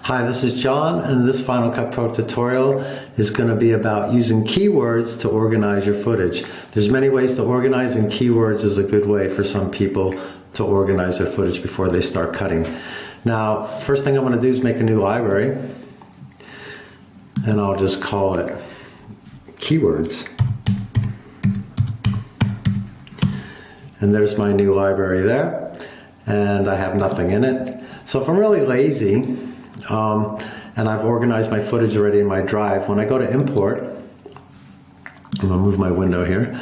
Hi, this is John, and this Final Cut Pro tutorial is going to be about using keywords to organize your footage. There's many ways to organize, and keywords is a good way for some people to organize their footage before they start cutting. Now, first thing I'm going to do is make a new library, and I'll just call it Keywords. And there's my new library there, and I have nothing in it. So if I'm really lazy, and I've organized my footage already in my drive, when I go to import, I'm going to move my window here,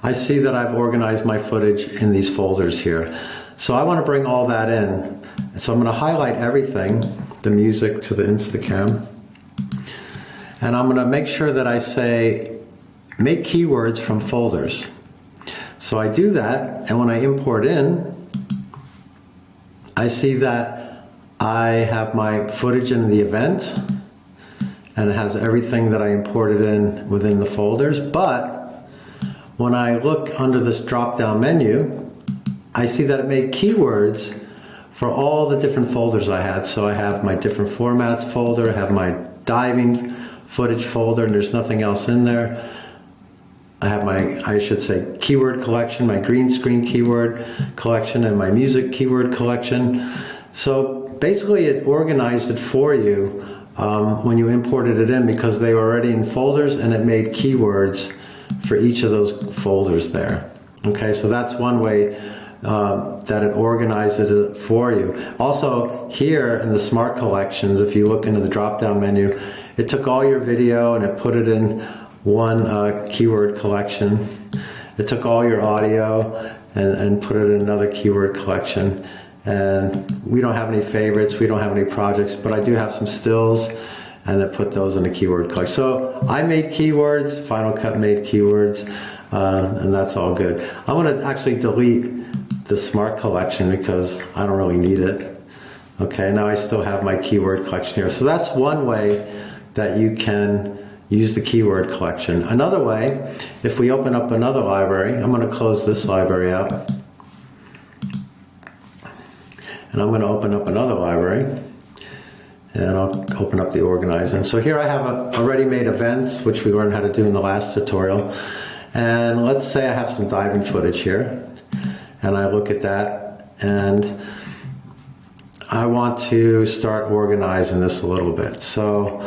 I see that I've organized my footage in these folders here. So I want to bring all that in. So I'm going to highlight everything, the music to the Instacam, and I'm going to make sure that I say make keywords from folders. So I do that, and when I import in, I see that I have my footage in the event, and it has everything that I imported in within the folders. But when I look under this drop-down menu, I see that it made keywords for all the different folders I had. So I have my different formats folder, I have my diving footage folder, and there's nothing else in there. I have my, I should say, keyword collection, my green screen keyword collection, and my music keyword collection. So basically it organized it for you when you imported it in, because they were already in folders, and it made keywords for each of those folders there. Okay, so that's one way that it organized it for you. Also, here in the Smart Collections, if you look into the drop-down menu, it took all your video and it put it in one keyword collection. It took all your audio and put it in another keyword collection. And we don't have any favorites, we don't have any projects, but I do have some stills, and I put those in the keyword collection. So I made keywords, Final Cut made keywords, and that's all good. I'm going to actually delete the Smart Collection because I don't really need it. Okay, now I still have my keyword collection here. So that's one way that you can use the keyword collection. Another way, if we open up another library, I'm going to close this library out. And I'm going to open up another library, and I'll open up the organizer. So here I have already made events, which we learned how to do in the last tutorial. And let's say I have some diving footage here, and I look at that, and I want to start organizing this a little bit. So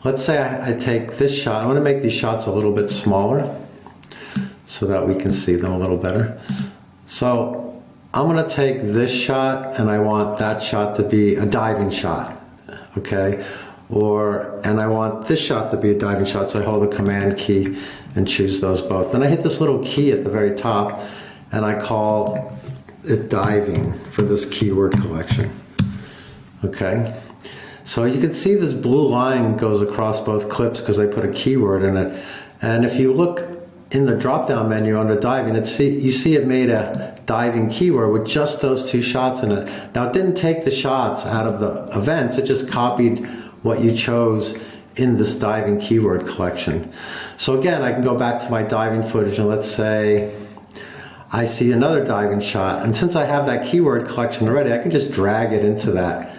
let's say I take this shot. I want to make these shots a little bit smaller so that we can see them a little better. So I'm going to take this shot, and I want that shot to be a diving shot, okay? And I want this shot to be a diving shot, so I hold the Command key and choose those both. Then I hit this little key at the very top, and I call it diving for this keyword collection, okay? So you can see this blue line goes across both clips because I put a keyword in it. And if you look in the drop-down menu under diving, you see it made a diving keyword with just those two shots in it. Now, it didn't take the shots out of the events, it just copied what you chose in this diving keyword collection. So again, I can go back to my diving footage, and let's say I see another diving shot, and since I have that keyword collection already, I can just drag it into that.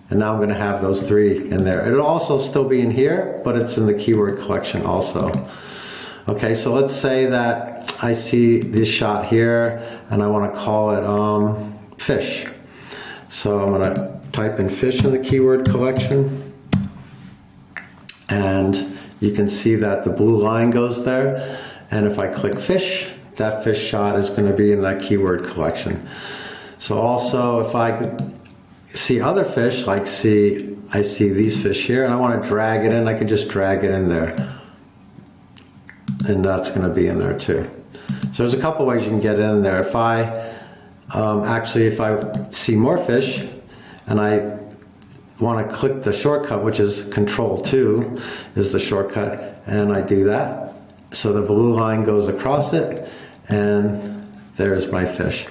And now I'm going to have those three in there. It'll also still be in here, but it's in the keyword collection also. Okay, so let's say that I see this shot here, and I want to call it fish. So I'm going to type in fish in the keyword collection, and you can see that the blue line goes there. And if I click fish, that fish shot is going to be in that keyword collection. So also, if I see other fish, like I see these fish here, and I want to drag it in, I can just drag it in there. And that's going to be in there too. So there's a couple ways you can get in there. If I see more fish and I want to click the shortcut, which is Control-2 is the shortcut, and I do that, so the blue line goes across it, and there's my fish.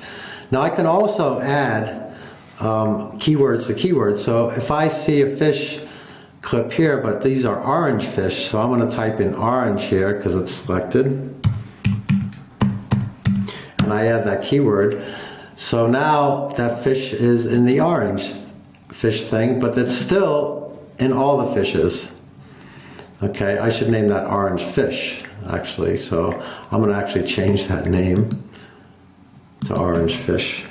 Now I can also add keywords to keywords. So if I see a fish clip here, but these are orange fish, so I'm going to type in orange here because it's selected, and I add that keyword. So now that fish is in the orange fish thing, but it's still in all the fishes. Okay, I should name that orange fish, actually. So I'm gonna actually change that name to orange fish.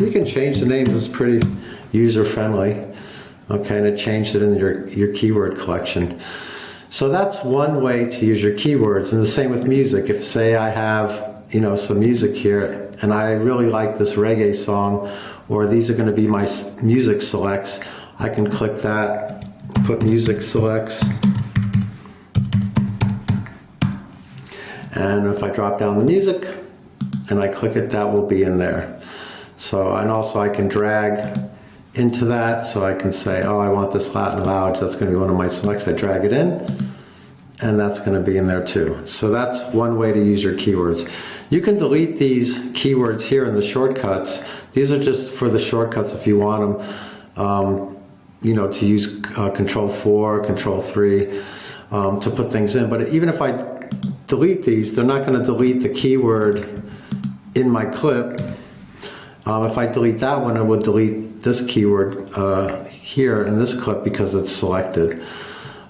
You can change the names, it's pretty user-friendly. Okay, and it changed it in your keyword collection. So that's one way to use your keywords, and the same with music. If, say, I have, you know, some music here, and I really like this reggae song, or these are going to be my music selects, I can click that, put music selects, and if I drop down the music, and I click it, that will be in there. So, and also I can drag into that, so I can say, oh, I want this Latin lounge, that's going to be one of my selects. I drag it in, and that's going to be in there too. So that's one way to use your keywords. You can delete these keywords here in the shortcuts. These are just for the shortcuts if you want them, you know, to use Control 4, Control 3 to put things in. But even if I delete these, they're not going to delete the keyword in my clip. If I delete that one, it would delete this keyword here in this clip because it's selected.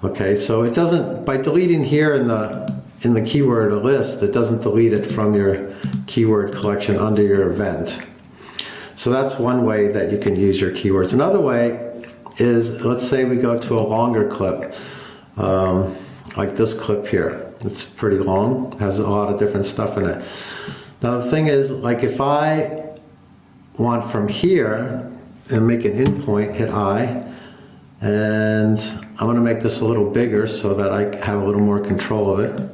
Okay, so it doesn't, by deleting here in the keyword list, it doesn't delete it from your keyword collection under your event. So that's one way that you can use your keywords. Another way is, let's say we go to a longer clip, like this clip here. It's pretty long, has a lot of different stuff in it. Now the thing is, like if I want from here and make an endpoint, hit I, and I'm going to make this a little bigger so that I have a little more control of it.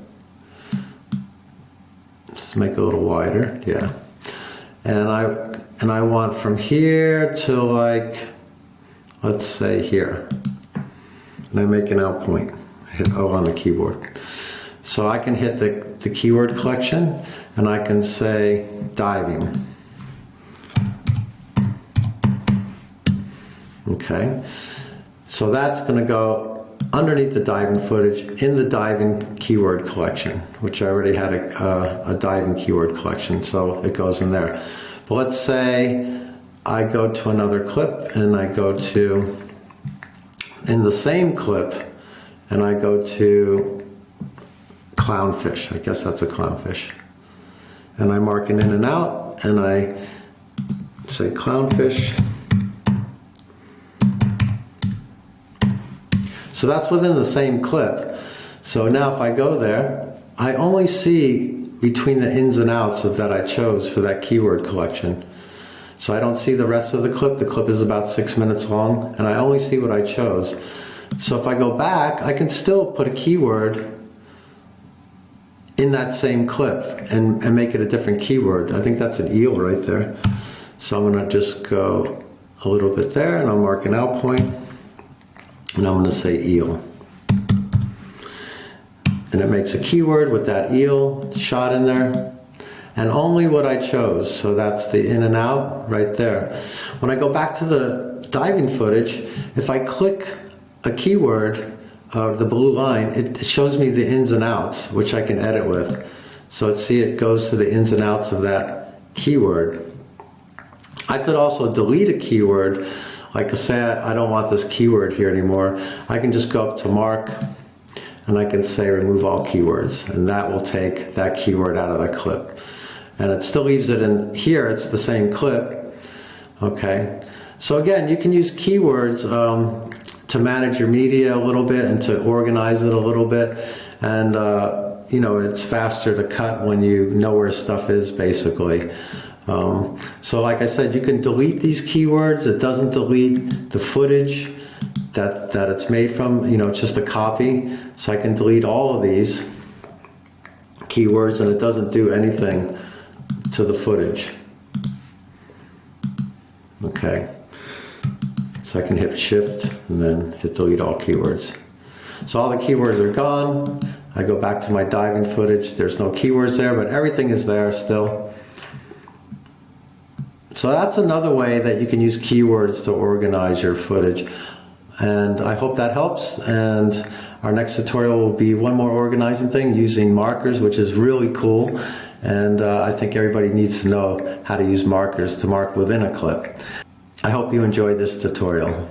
Just make it a little wider, yeah. And I want from here to, like, let's say here, and I make an out point, hit O on the keyboard. So I can hit the keyword collection, and I can say diving. Okay, so that's going to go underneath the diving footage in the diving keyword collection, which I already had a diving keyword collection, so it goes in there. But let's say I go to another clip and I go to, in the same clip, and I go to clownfish. I guess that's a clownfish. And I mark an in and out, and I say clownfish. So that's within the same clip. So now if I go there, I only see between the ins and outs of that I chose for that keyword collection. So I don't see the rest of the clip. The clip is about 6 minutes long, and I only see what I chose. So if I go back, I can still put a keyword in that same clip and make it a different keyword. I think that's an eel right there. So I'm gonna just go a little bit there, and I'll mark an out point. And I'm going to say eel. And it makes a keyword with that eel shot in there. And only what I chose. So that's the in and out right there. When I go back to the diving footage, if I click a keyword, the blue line, it shows me the ins and outs, which I can edit with. So see, it goes to the ins and outs of that keyword. I could also delete a keyword. Like I say, I don't want this keyword here anymore. I can just go up to mark, and I can say remove all keywords, and that will take that keyword out of the clip. And it still leaves it in here, it's the same clip. Okay, so again, you can use keywords to manage your media a little bit and to organize it a little bit. And you know, it's faster to cut when you know where stuff is, basically. So like I said, you can delete these keywords. It doesn't delete the footage that it's made from, you know, it's just a copy. So I can delete all of these keywords, and it doesn't do anything to the footage. Okay. So I can hit shift and then hit delete all keywords. So all the keywords are gone. I go back to my diving footage. There's no keywords there, but everything is there still. So that's another way that you can use keywords to organize your footage. And I hope that helps. And our next tutorial will be one more organizing thing using markers, which is really cool. And I think everybody needs to know how to use markers to mark within a clip. I hope you enjoyed this tutorial.